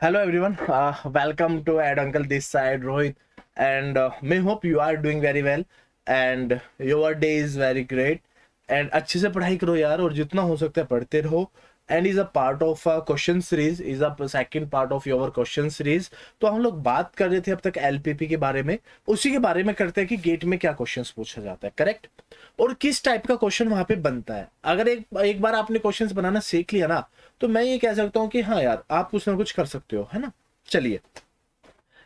Hello everyone, welcome to Ad Uncle this side Rohit and may hope you are doing very well and your day is very great and अच्छे से पढ़ाई करो यार और जितना हो सकता है पढ़ते रहो and is a part of a question series is a second part of your question series। तो हम लोग बात कर रहे थे अब तक एलपीपी के बारे में, उसी के बारे में करते हैं कि गेट में क्या क्वेश्चंस पूछा जाता है, करेक्ट, और किस टाइप का क्वेश्चन वहां पे बनता है। अगर एक बार आपने क्वेश्चंस बनाना सीख लिया ना तो मैं ये कह सकता हूँ कि हाँ यार आप कुछ ना कुछ कर सकते हो, है ना। चलिए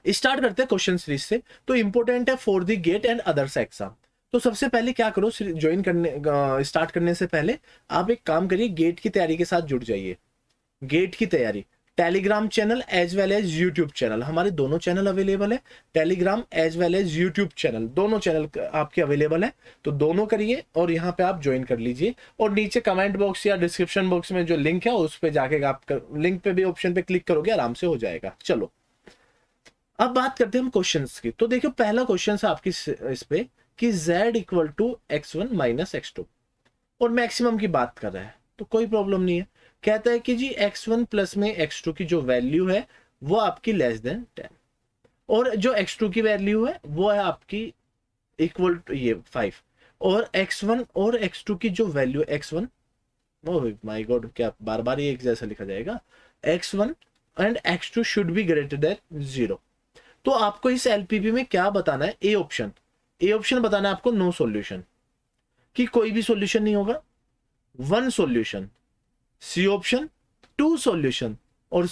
स्टार्ट करते हैं क्वेश्चन सीरीज से। तो इंपॉर्टेंट है for the gate and others exam. तो सबसे पहले क्या करो, ज्वाइन करने स्टार्ट करने से पहले आप एक काम करिए, गेट की तैयारी के साथ जुड़ जाइए। गेट की तैयारी Telegram channel as well as YouTube channel, हमारे दोनों चैनल अवेलेबल है। Telegram as well as YouTube channel, दोनों चैनल आपके अवेलेबल है, तो दोनों करिए और यहाँ पे आप ज्वाइन कर लीजिए। और नीचे कमेंट बॉक्स या डिस्क्रिप्शन बॉक्स में जो लिंक है उस पे जाके आप लिंक पे भी ऑप्शन पे क्लिक करोगे, आराम से हो जाएगा। चलो अब बात करते हैं हम क्वेश्चंस की। तो देखो पहला क्वेश्चन है आपकी इस पे कि z equal to x1 minus x2 और मैक्सिमम की बात कर रहा है, तो कोई प्रॉब्लम नहीं है। कहता है कि जी x1 प्लस में x2 की जो वैल्यू है वो आपकी लेस देन 10 और जो x2 की वैल्यू है वो है आपकी इक्वल टू ये 5 और x1 और x2 की जो value x1, oh my God क्या बार बार ये एक जैसा लिखा जाएगा, x1 and x2 should be greater then 0। तो आपको इस एलपीपी में क्या बताना है, ए ऑप्शन बताना है आपको, नो सॉल्यूशन, कि कोई भी सॉल्यूशन नहीं होगा, one solution, C option two solution और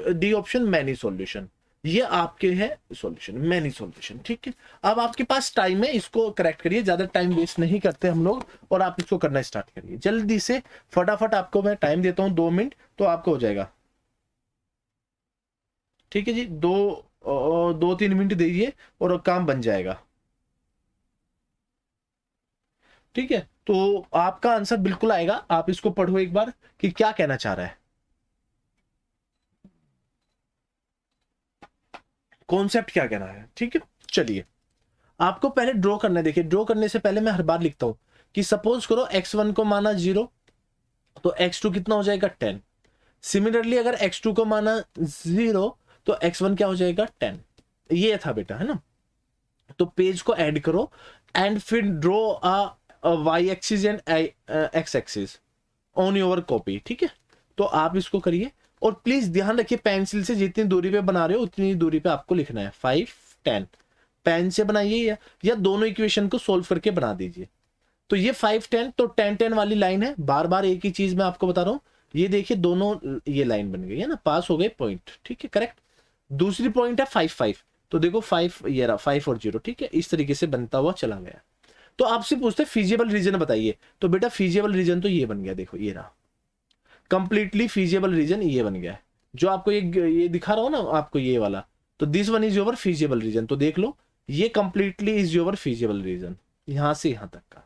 डी ऑप्शन मैनी सॉल्यूशन। ये आपके है सॉल्यूशन, मैनी सॉल्यूशन, ठीक है। अब आपके पास टाइम है, इसको करेक्ट करिए, ज्यादा टाइम वेस्ट नहीं करते हम लोग और आप इसको करना स्टार्ट करिए जल्दी से, फटाफट। आपको मैं टाइम देता हूं 2 मिनट, तो आपको हो जाएगा, ठीक है जी। 2-3 मिनट दीजिए और काम बन जाएगा, ठीक है। तो आपका आंसर बिल्कुल आएगा, आप इसको पढ़ो एक बार कि क्या कहना चाह रहा है, कॉन्सेप्ट क्या कहना है, ठीक है। चलिए आपको पहले ड्रॉ करना है। देखिए ड्रॉ करने से पहले मैं हर बार लिखता हूं कि सपोज करो x1 को माना 0 तो x2 कितना हो जाएगा 10। सिमिलरली अगर x2 को माना 0 तो x1 क्या हो जाएगा 10। ये था बेटा, है ना। तो पेज को ऐड करो एंड फिर draw y axis and x axis on your copy, ठीक है। तो आप इसको करिए और प्लीज ध्यान रखिए पेंसिल से जितनी दूरी पे बना रहे हो उतनी दूरी पे आपको लिखना है। 5 10 पेन से बनाइए या दोनों इक्वेशन को सोल्व करके बना दीजिए। तो ये 5 10 तो 10 10 वाली लाइन है, बार बार एक ही चीज मैं आपको बता रहा हूं। ये देखिए दोनों ये लाइन बन गई है ना, पास हो गए पॉइंट, ठीक है, करेक्ट। दूसरी पॉइंट है 5 5, तो देखो 5 ये रहा 5 और 0, ठीक है, इस तरीके से बनता हुआ चला गया। तो आपसे पूछते हैं फीजिबल रीजन बताइए, तो बेटा फीजिबल रीजन तो ये बन गया, देखो ये रहा कंप्लीटली फीजिबल रीजन, ये बन गया है जो आपको ये दिखा रहा हूं ना आपको ये वाला। तो this one is your feasible reason, तो देख लो ये completely is your feasible reason, यहां से यहां तक का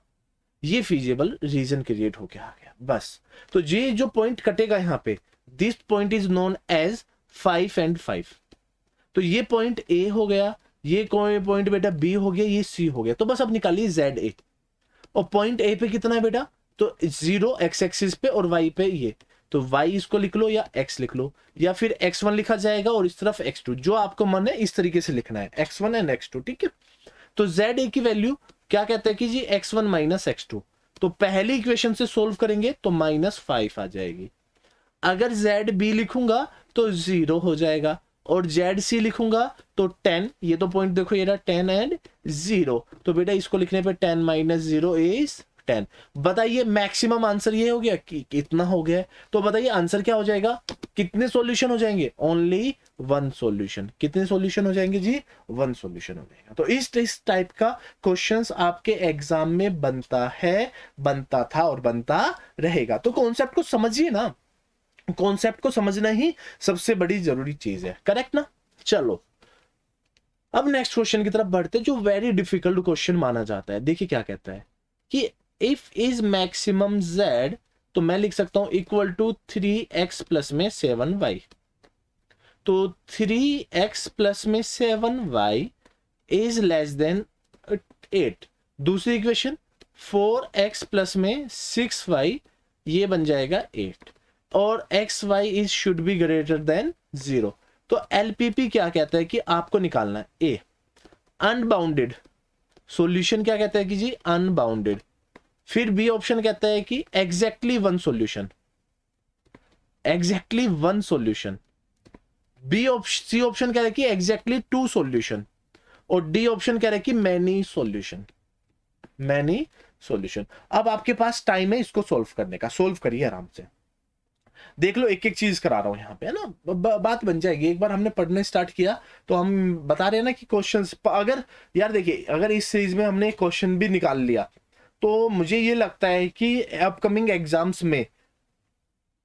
ये फीजिबल रीजन क्रिएट होके आ गया बस। तो ये जो पॉइंट कटेगा यहाँ पे, this point is known as 5 and 5। तो ये पॉइंट ए हो गया, ये कोई पॉइंट बेटा बी हो गया, ये सी हो गया। तो बस अब निकालिए जेड ए, और पॉइंट ए पे कितना है बेटा, तो 0 एक्स एक्सिस पे और वाई पे ये, तो y इसको लिख लो या x लिख लो या फिर x1 लिखा जाएगा और इस तरफ x2, जो आपको मन है इस तरीके से लिखना है, x1 एंड x2, ठीक है। तो ZA की वैल्यू क्या कहते हैं कि जी x1 माइनस x2, तो पहली इक्वेशन से सोल्व करेंगे तो -5 आ जाएगी। अगर ZB लिखूंगा तो 0 हो जाएगा और ZC लिखूंगा तो 10, ये तो पॉइंट देखो ये रहा 10 एंड 0, तो बेटा इसको लिखने पे 10 माइनस 0 इज 10। बताइए मैक्सिमम आंसर ये हो गया कि कितना हो गया, तो बताइए आंसर क्या हो जाएगा, कितने सॉल्यूशन हो जाएंगे, ओनली 1 सॉल्यूशन। कितने सॉल्यूशन हो जाएंगे जी, 1 सॉल्यूशन हो जाएगा। तो इस टाइप का क्वेश्चंस आपके एग्जाम में बनता है, बनता था और बनता रहेगा। तो कॉन्सेप्ट को समझिए ना, कॉन्सेप्ट को समझना ही सबसे बड़ी जरूरी चीज है, करेक्ट ना। चलो अब नेक्स्ट क्वेश्चन की तरफ बढ़ते हैं जो वेरी डिफिकल्ट क्वेश्चन माना जाता है। देखिए क्या कहता है कि इफ इज मैक्सिमम z, तो मैं लिख सकता हूं इक्वल टू 3x प्लस में 7y। तो 3x प्लस में 7y इज लेस देन 8। दूसरी इक्वेशन 4x प्लस में 6y, ये बन जाएगा 8 और xy is should be greater then 0। तो एलपीपी क्या कहता है कि आपको निकालना है ए अनबाउंडेड, सॉल्यूशन क्या कहता है कि जी अनबाउंडेड, फिर बी ऑप्शन कहता है कि exactly one solution, exactly one solution, C option कह रहा है कि एग्जैक्टली टू सॉल्यूशन, और डी ऑप्शन कह रहा है कि मैनी सॉल्यूशन, मैनी सॉल्यूशन। अब आपके पास टाइम है इसको सॉल्व करने का, सॉल्व करिए आराम से, देख लो एक एक चीज करा रहा हूं यहाँ पे, है ना, बात बन जाएगी। एक बार हमने पढ़ने स्टार्ट किया तो हम बता रहे हैं ना कि क्वेश्चंस, अगर यार देखिए अगर इस सीरीज में हमने क्वेश्चन भी निकाल लिया तो मुझे ये लगता है कि अपकमिंग एग्जाम्स में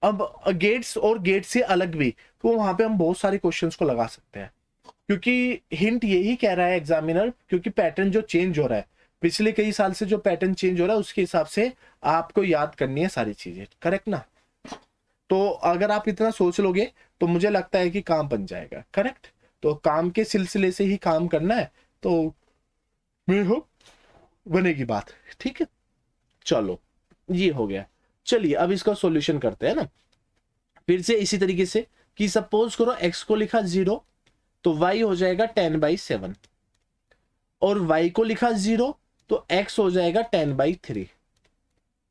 अब गेट्स और गेट से अलग भी, तो वहां पे हम बहुत सारे क्वेश्चंस को लगा सकते हैं, क्योंकि हिंट यही कह रहा है एग्जामिनर, क्योंकि पैटर्न जो चेंज हो रहा है पिछले कई साल से, जो पैटर्न चेंज हो रहा है उसके हिसाब से आपको याद करनी है सारी चीजें, करेक्ट ना। तो अगर आप इतना सोच लोगे तो मुझे लगता है कि काम बन जाएगा, करेक्ट। तो काम के सिलसिले से ही काम करना है, तो मैं हो बनेगी बात, ठीक है। चलो ये हो गया, चलिए अब इसका सॉल्यूशन करते हैं ना, फिर से इसी तरीके से कि सपोज करो x को लिखा 0 तो y हो जाएगा 10/7, और y को लिखा 0 तो x हो जाएगा 10/3,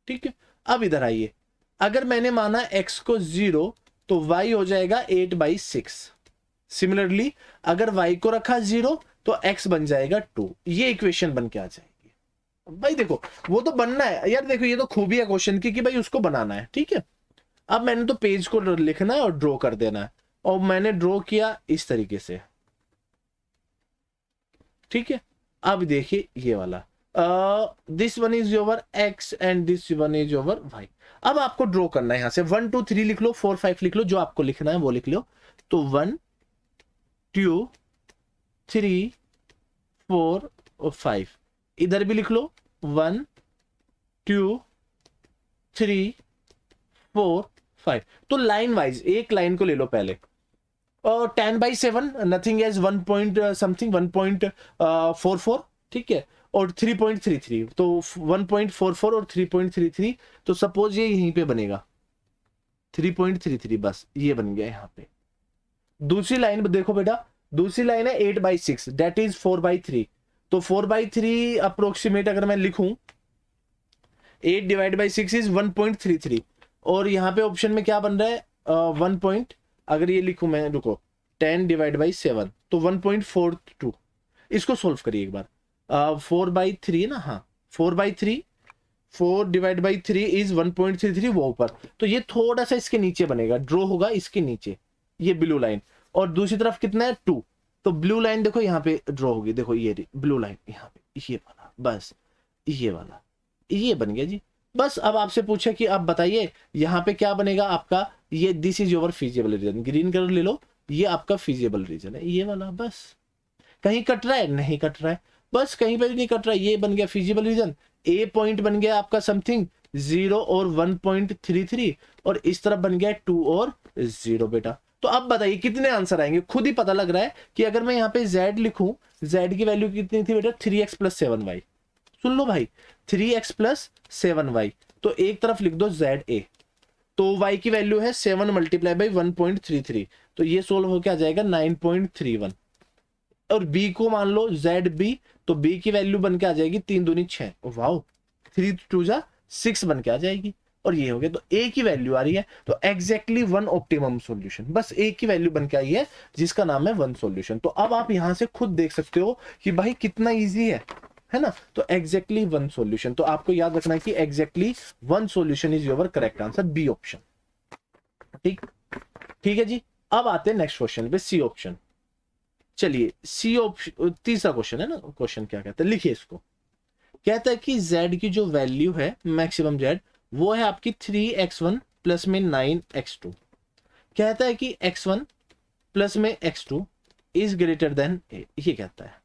ठीक है। अब इधर आइए, अगर मैंने माना x को 0 तो y हो जाएगा 8/6, सिमिलरली अगर y को रखा 0 तो x बन जाएगा 2, ये इक्वेशन बन के आ जाएगी। भाई देखो वो तो बनना है यार, देखो ये तो खूबी है क्वेश्चन की कि भाई उसको बनाना है, ठीक है। अब मैंने तो पेज को लिखना है और ड्रॉ कर देना है, और मैंने ड्रॉ किया इस तरीके से, ठीक है। अब देखिए ये वाला this one is your x and this one is your y। अब आपको ड्रॉ करना है, यहां से 1 2 3 लिख लो, 4 5 लिख लो, जो आपको लिखना है वो लिख लो। तो 1 2 3 4 और 5, इधर भी लिख लो 1 2 3 4 5। तो लाइन वाइज एक लाइन को ले लो पहले, और 10/7 नथिंग एज 1 पॉइंट समथिंग 1.44, ठीक है, और 3.33, तो 1.44 और 3.33, तो सपोज ये यहीं पे बनेगा 3.33, बस ये बन गया यहाँ पे। दूसरी लाइन देखो बेटा, दूसरी लाइन है 8/6 दैट इज 4/3, तो 4/3 अप्रोक्सीमेट अगर मैं लिखूं 8/6 इज 1.33, और यहाँ पे ऑप्शन में क्या बन रहा है 1 पॉइंट, अगर ये लिखूं मैं, रुको 10/7 तो 1.42। इसको सोल्व करिए एक बार, 4/3 ना, हाँ 4/3, 4/3 इज 1.33, वो ऊपर, तो ये थोड़ा सा इसके नीचे बनेगा, ड्रॉ होगा इसके नीचे, ये ब्लू लाइन, और दूसरी तरफ कितना है 2, तो ब्लू लाइन देखो यहाँ पे ड्रॉ होगी, देखो ये ब्लू लाइन यहाँ पे, ये वाला, बस ये वाला, ये बन गया जी। बस अब आपसे पूछे कि आप बताइए यहाँ पे क्या बनेगा आपका, ये this is your feasible reason, green colour ले लो, ये आपका फीजिबल रीजन है, ये वाला। बस कहीं कट रहा है, नहीं कट रहा है, बस कहीं पर भी नहीं कट रहा है, ये बन गया फीजिबल रीजन। ए पॉइंट बन गया आपका समथिंग 0 और 1.33, और इस तरफ बन गया 2 और 0 बेटा। तो अब बताइए कितने आंसर आएंगे, खुद ही पता लग रहा है कि अगर मैं यहाँ पे z लिखूं, z की वैल्यू कितनी थी बेटा 3x + 7y, सुन लो भाई 3x + 7y, तो एक तरफ लिख दो za, तो y की वैल्यू है 7 × 1.33, तो ये सोल्व होकर आ जाएगा 9.31, और b को मान लो zb, तो b की वैल्यू बन के आ जाएगी 3 दूनी 6, वाओ 3 2 जा 6 बन के आ जाएगी, और ये हो गया। तो a की वैल्यू आ रही है, तो एग्जैक्टली वन ऑप्टिमम सॉल्यूशन, बस a की वैल्यू बन के आई है जिसका नाम है वन सॉल्यूशन। तो अब आप यहां से खुद देख सकते हो कि भाई कितना इजी है ना। तो एग्जैक्टली वन सॉल्यूशन, तो आपको याद रखना है कि exactly one solution is your correct answer, B option, ठीक ठीक है जी। अब आते हैं नेक्स्ट क्वेश्चन पे, सी ऑप्शन। चलिए सी ऑप्शन तीसरा क्वेश्चन है ना, क्वेश्चन क्या कहता है लिखिए इसको। कहता है कि z की जो वैल्यू है मैक्सिमम z, वो है आपकी 3x1 प्लस में 9x2। कहता है कि x1 प्लस में x2 is greater then a, ये कहता है।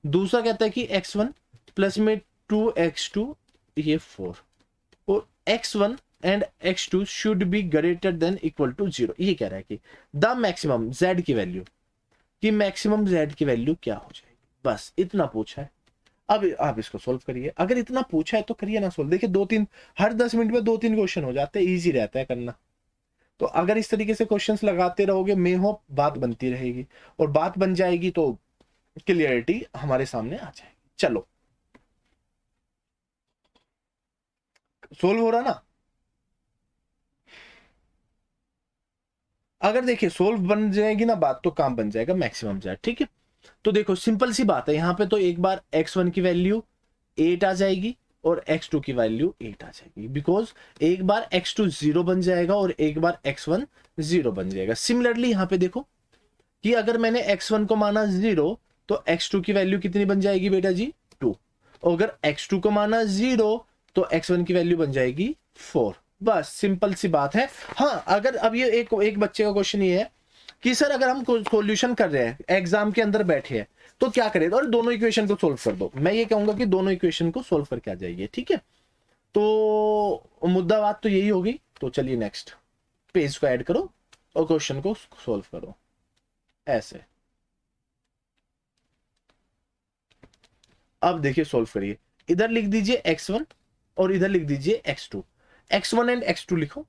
दूसरा कहता है कि x1 प्लस में 2x2 ये 4, और x1 and x2 should be greater than equal to 0, ये कह रहा है कि द मैक्सिमम z की वैल्यू, कि मैक्सिमम z की वैल्यू क्या हो जाएगी, बस इतना पूछा है। अब आप इसको सोल्व करिए, अगर इतना पूछा है तो करिए ना सोल्व। देखिए 2-3 हर 10 मिनट में 2-3 क्वेश्चन हो जाते हैं, इजी रहता है करना। तो अगर इस तरीके से क्वेश्चंस लगाते रहोगे, मे होप बात बनती रहेगी, और बात बन जाएगी तो क्लियरिटी हमारे सामने आ जाएगी। चलो सोल्व हो रहा ना? अगर देखिए सोल्व बन जाएगी ना बात, तो काम बन जाएगा मैक्सिमम Z, ठीक है। तो देखो सिंपल सी बात है, यहाँ पे तो एक बार x1 की वैल्यू 8 आ जाएगी और x2 की वैल्यू 8 आ जाएगी, बिकॉज एक बार x2 0 बन जाएगा और एक बार x1 0 बन जाएगा। सिमिलरली यहाँ पे देखो कि अगर मैंने x1 को माना 0 तो x2 की वैल्यू कितनी बन जाएगी बेटा जी? 2। और अगर x2 को माना 0 तो x1 की वैल्यू बन जाएगी 4। बस सिंपल सी बात है। हाँ, अगर अब ये एक बच्चे का क्वेश्चन ये है कि सर अगर हम सॉल्यूशन कर रहे हैं, एग्जाम के अंदर बैठे हैं, तो क्या करें? और दोनों इक्वेशन को सोल्व कर दो। मैं ये कहूंगा कि दोनों इक्वेशन को सोल्व करके आ जाइए, ठीक है। तो मुद्दा बात तो यही होगी। तो चलिए नेक्स्ट पेज को ऐड करो और क्वेश्चन को सोल्व करो ऐसे। अब देखिए सोल्व करिए, इधर लिख दीजिए x1 और इधर लिख दीजिए x2। x1 एंड x2 लिखो,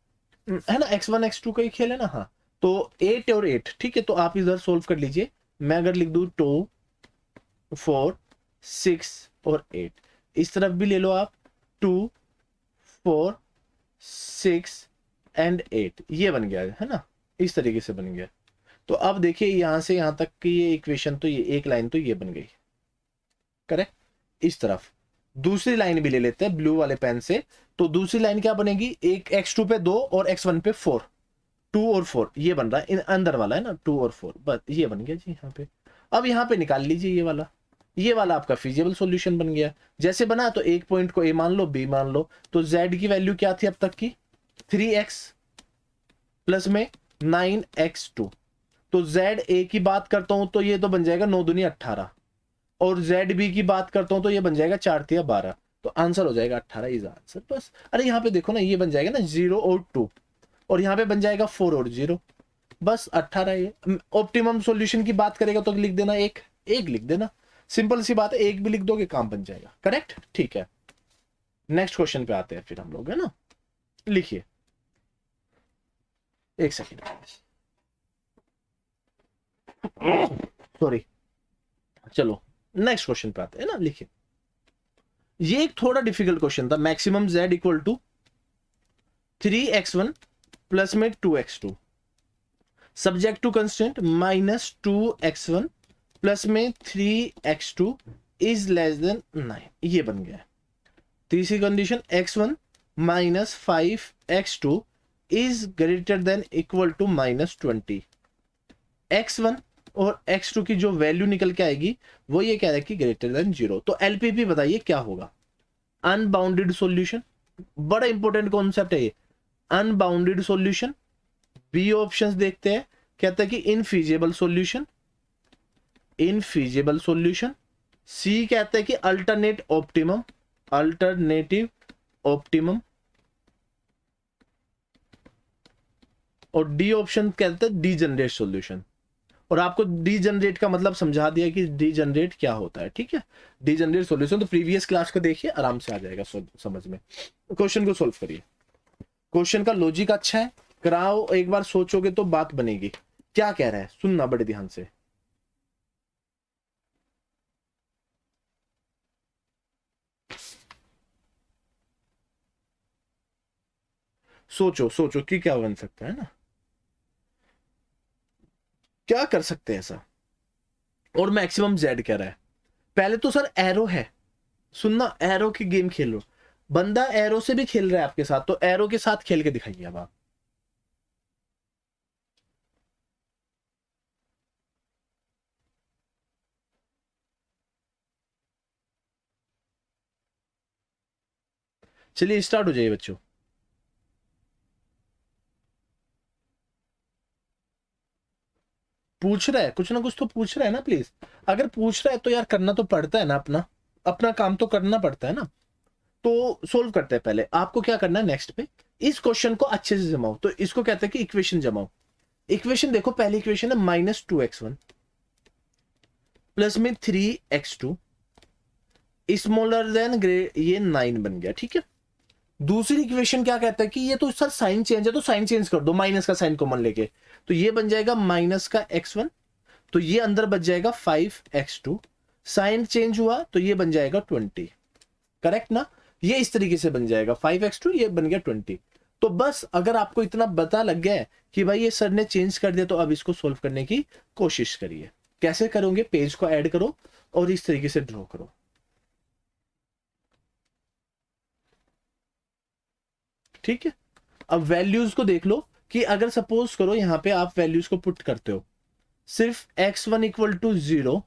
है ना, x1 x2 का ही खेल है ना। हाँ, तो 8 और 8, ठीक है। तो आप इधर सोल्व कर लीजिए। मैं अगर लिख दूं 2 4 6 और 8, इस तरफ भी ले लो आप 2 4 6 एंड 8, ये बन गया है ना, इस तरीके से बन गया। तो अब देखिए यहां से यहां तक की ये इक्वेशन, तो ये एक लाइन तो ये बन गई, करेक्ट। इस तरफ दूसरी लाइन भी ले लेते हैं ब्लू वाले पेन से। तो दूसरी लाइन क्या बनेगी? एक x2 पे 2 और x1 पे 4, 2 और 4 ये बन रहा है, इन अंदर वाला है ना, 2 और 4, बस ये बन गया जी यहाँ पे। अब यहाँ पे निकाल लीजिए ये वाला आपका फिजिबल सॉल्यूशन बन गया। जैसे बना तो एक पॉइंट को a मान लो, b मान लो। तो z की वैल्यू क्या थी अब तक की? 3x प्लस में 9x2। तो z a की बात करता हूं तो ये तो बन जाएगा 9 दूनी 18, और ZB की बात करता हूं तो ये बन जाएगा 4 तिया 12। तो आंसर हो जाएगा 18 इज आंसर। बस अरे यहाँ पे देखो ना, ये बन जाएगा ना 0 और 2, और यहाँ पे बन जाएगा 4 और 0, बस 18। ये ऑप्टिमम सॉल्यूशन की बात करेगा तो लिख देना एक लिख देना, सिंपल सी बात है, एक भी लिख दोगे काम बन जाएगा, करेक्ट, ठीक है। नेक्स्ट क्वेश्चन पे आते हैं फिर हम लोग, है ना। लिखिए, एक सेकेंड, सॉरी। चलो नेक्स्ट क्वेश्चन पे आते हैं ना। लिखिए, ये एक थोड़ा डिफिकल्ट क्वेश्चन था। Maximum z equal to 3x1 plus में 2x2 subject to constant minus 2x1 plus में 3x2 इज लेस देन 9, ये बन गया। तीसरी condition x1 minus 5x2 is greater than equal to minus 20। x1 और x2 की जो वैल्यू निकल के आएगी वो ये कह रहा है कि ग्रेटर देन 0। तो एलपीपी बताइए क्या होगा? अनबाउंडेड सॉल्यूशन, बड़ा इंपॉर्टेंट कॉन्सेप्ट है ये, अनबाउंडेड सॉल्यूशन। बी ऑप्शंस देखते हैं, कहता है कि इनफीजिबल सॉल्यूशन, इनफीजिबल सॉल्यूशन। सी कहता है कि अल्टरनेट ऑप्टिमम, अल्टरनेटिव ऑप्टिमम। और डी ऑप्शन कहता है डीजनरेट सॉल्यूशन। और आपको डीजनरेट का मतलब समझा दिया कि डीजनरेट क्या होता है, ठीक है। डीजनरेट सॉल्यूशन तो प्रीवियस क्लास को देखिए, आराम से आ जाएगा समझ में। क्वेश्चन को सोल्व करिए। क्वेश्चन का लॉजिक अच्छा है, कराओ एक बार, सोचोगे तो बात बनेगी। क्या कह रहा है सुनना बड़े ध्यान से। सोचो सोचो कि क्या बन सकता है ना, क्या कर सकते हैं ऐसा। और मैक्सिमम जेड कह रहा है। पहले तो सर एरो है, सुनना, एरो की गेम खेल लो। बंदा एरो से भी खेल रहा है आपके साथ, तो एरो के साथ खेल के दिखाइए अब आप। चलिए स्टार्ट हो जाइए बच्चों। पूछ रहा है कुछ ना कुछ तो पूछ रहा है ना, प्लीज। अगर पूछ रहा है तो यार करना तो पड़ता है ना, अपना अपना काम तो करना पड़ता है ना। तो सोल्व करते हैं। पहले आपको क्या करना है, नेक्स्ट पे इस क्वेश्चन को अच्छे से जमाओ। तो इसको कहते हैं कि इक्वेशन जमाओ। इक्वेशन देखो, पहली इक्वेशन है -2x1 प्लस में 3x2 स्मॉलर देन ये 9 बन गया, ठीक है। दूसरी इक्वेशन क्या कहता है कि ये तो सर साइन चेंज है, तो साइन चेंज कर दो, माइनस का साइन कॉमन लेके, तो ये बन जाएगा माइनस का x1, तो ये अंदर बच जाएगा 5x2, साइन चेंज हुआ तो ये बन जाएगा 20, करेक्ट ना। ये इस तरीके से बन जाएगा 5x2, ये बन गया 20। तो बस अगर आपको इतना पता लग गया है कि भाई ये सर ने चेंज कर दिया, तो अब इसको सोल्व करने की कोशिश करिए। कैसे करोगे, पेज को ऐड करो और इस तरीके से ड्रॉ करो, ठीक है। अब वैल्यूज को देख लो कि अगर सपोज करो यहां पे आप वैल्यूज को पुट करते हो सिर्फ x1 इक्वल टू 0,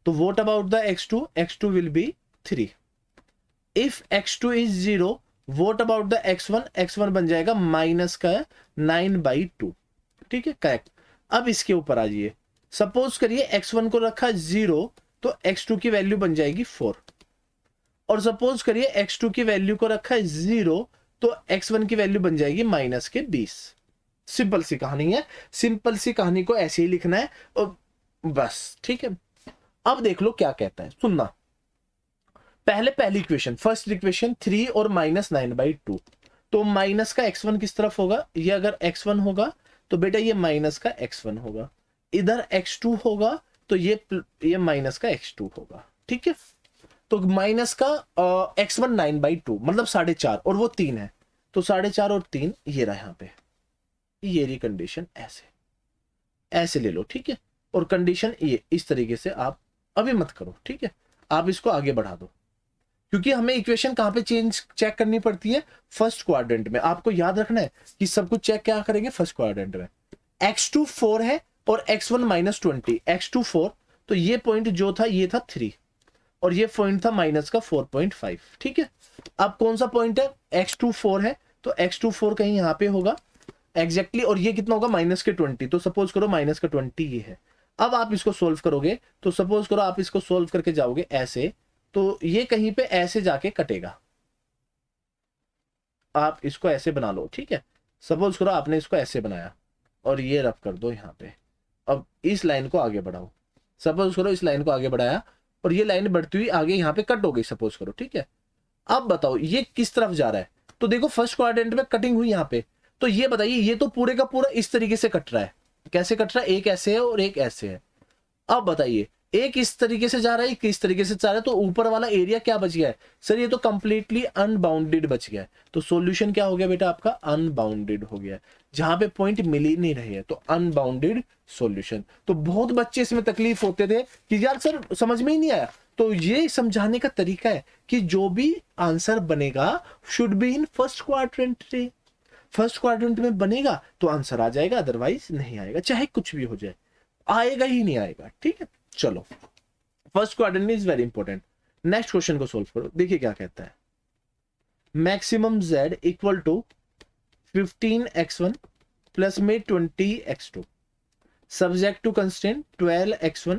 तो what about the x2, x2 will be 3। If x2 is 0, what about the x1, x1 बन जाएगा माइनस का 9/2, ठीक है, करेक्ट। अब इसके ऊपर आ जाइए, सपोज करिए x1 को रखा 0, तो x2 की वैल्यू बन जाएगी 4, और सपोज करिए x2 की वैल्यू को रखा है 0, तो x1 की वैल्यू बन जाएगी माइनस के 20। सिंपल सी कहानी है, सिंपल सी कहानी को ऐसे ही लिखना है और बस, ठीक है। अब देख लो क्या कहता है, सुनना। पहली इक्वेशन, फर्स्ट इक्वेशन 3 और -9/2, तो माइनस का x1 किस तरफ होगा, ये अगर x1 होगा तो बेटा ये माइनस का x1 होगा, इधर x2 होगा तो ये माइनस का x2 होगा, ठीक है। तो माइनस का x1 9/2 मतलब 4.5, और वो 3 है, तो 4.5 और 3 ये रहा यहाँ पे, ये रही कंडीशन, ऐसे ले लो, ठीक है। और कंडीशन ये इस तरीके से आप अभी मत करो, ठीक है, आप इसको आगे बढ़ा दो, क्योंकि हमें इक्वेशन कहां पे चेक करनी पड़ती है, फर्स्ट क्वाड्रेंट में। आपको याद रखना है कि सब कुछ चेक क्या करेंगे, फर्स्ट क्वाड्रेंट में। x2 4 है और x1 -20, x2 4, तो ये पॉइंट जो था ये था 3, और ये पॉइंट था माइनस का 4.5, ठीक है। अब कौन सा पॉइंट है, x2 4 है, तो x2 4 कहीं यहां पे होगा एग्जैक्टली, और ये कितना होगा माइनस के 20, तो सपोज करो माइनस का 20 ये है। अब आप इसको सोल्व करोगे, तो सपोज करो आप इसको सोल्व करके जाओगे ऐसे, तो ये कहीं पे ऐसे जाके कटेगा, आप इसको ऐसे बना लो, ठीक है। सपोज करो आपने इसको ऐसे बनाया और ये रफ कर दो यहाँ पे, अब इस लाइन को आगे बढ़ाओ, सपोज करो इस लाइन को आगे बढ़ाया और ये लाइन बढ़ती हुई आगे यहाँ पे कट हो गई, सपोज करो, ठीक है। अब बताओ ये किस तरफ जा रहा है, तो देखो फर्स्ट क्वाड्रेंट में कटिंग हुई यहाँ पे, तो ये बताइए ये तो पूरे का पूरा इस तरीके से कट रहा है, कैसे कट रहा है, एक ऐसे है और एक ऐसे है। अब बताइए एक इस तरीके से जा रहा है, एक इस तरीके से जा रहा है, तो ऊपर वाला एरिया क्या बच गया है, सर ये तो कंप्लीटली अनबाउंडेड बच गया है। तो सॉल्यूशन क्या हो गया बेटा आपका, अनबाउंडेड हो गया, जहां पे पॉइंट मिल ही नहीं रहे हैं, तो अनबाउंडेड सॉल्यूशन। तो बहुत बच्चे इसमें तकलीफ होते थे कि यार सर समझ में ही नहीं आया, तो ये समझाने का तरीका है कि जो भी आंसर बनेगा should be in first quadrant, first quadrant में बनेगा तो आंसर आ जाएगा, अदरवाइज नहीं आएगा, चाहे कुछ भी हो जाए, आएगा ही नहीं आएगा, ठीक है। चलो first quadrant is very important. Next question को सोल्व करो, देखिए क्या कहता है, maximum z equal to 15x1 plus में 20x2, subject to constraint 12x1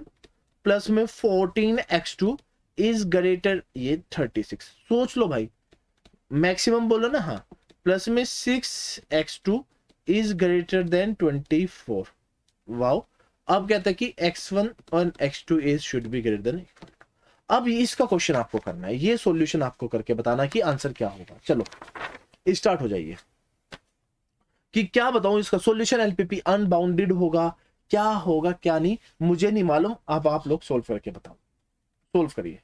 plus में 14x2 इज ग्रेटर, ये 36। सोच लो भाई, मैक्सिमम बोलो ना, हाँ, प्लस में 6x2 is greater then 24। Wow, अब कहता है कि x1 और x2 is should be greater then. अब इसका क्वेश्चन आपको करना है, ये सॉल्यूशन आपको करके बताना कि आंसर क्या होगा। चलो स्टार्ट हो जाइए, कि क्या बताऊं इसका सॉल्यूशन, एलपीपी अनबाउंडेड होगा, क्या होगा क्या नहीं मुझे नहीं मालूम, अब आप लोग सोल्व करके बताओ, सोल्व करिए,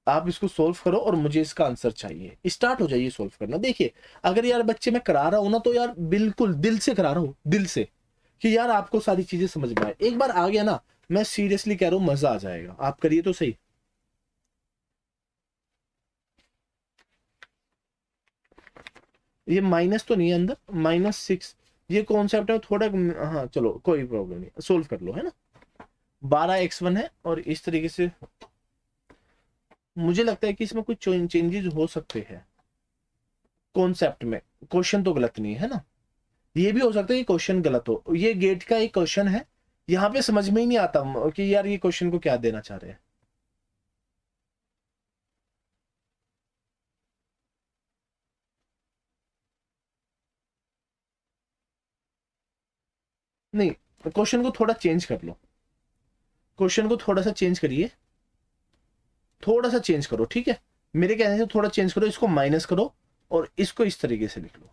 आप इसको सोल्व करो और मुझे इसका आंसर चाहिए। स्टार्ट हो जाइए सोल्व करना। देखिए अगर यार बच्चे मैं करा रहा हूं ना, तो यार बिल्कुल दिल से करा रहा हूं, दिल से, कि यार आपको सारी चीजें समझ में आए। एक बार आ गया ना, मैं सीरियसली कह रहा हूं मजा आ जाएगा, आप करिए तो सही। ये माइनस तो नहीं है अंदर, -6, ये कॉन्सेप्ट है थोड़ा, हाँ चलो कोई प्रॉब्लम नहीं, सोल्व कर लो, है ना। 12x1 है और इस तरीके से मुझे लगता है कि इसमें कुछ चेंजेस हो सकते हैं कॉन्सेप्ट में, क्वेश्चन तो गलत नहीं है ना, ये भी हो सकता है कि क्वेश्चन गलत हो। ये गेट का एक क्वेश्चन है, यहाँ पे समझ में ही नहीं आता कि यार ये क्वेश्चन को क्या देना चाह रहे हैं। नहीं, क्वेश्चन को थोड़ा चेंज कर लो, क्वेश्चन को थोड़ा सा चेंज करिए, थोड़ा सा चेंज करो, ठीक है, मेरे कहने से थोड़ा चेंज करो, इसको माइनस करो और इसको इस तरीके से लिख लो।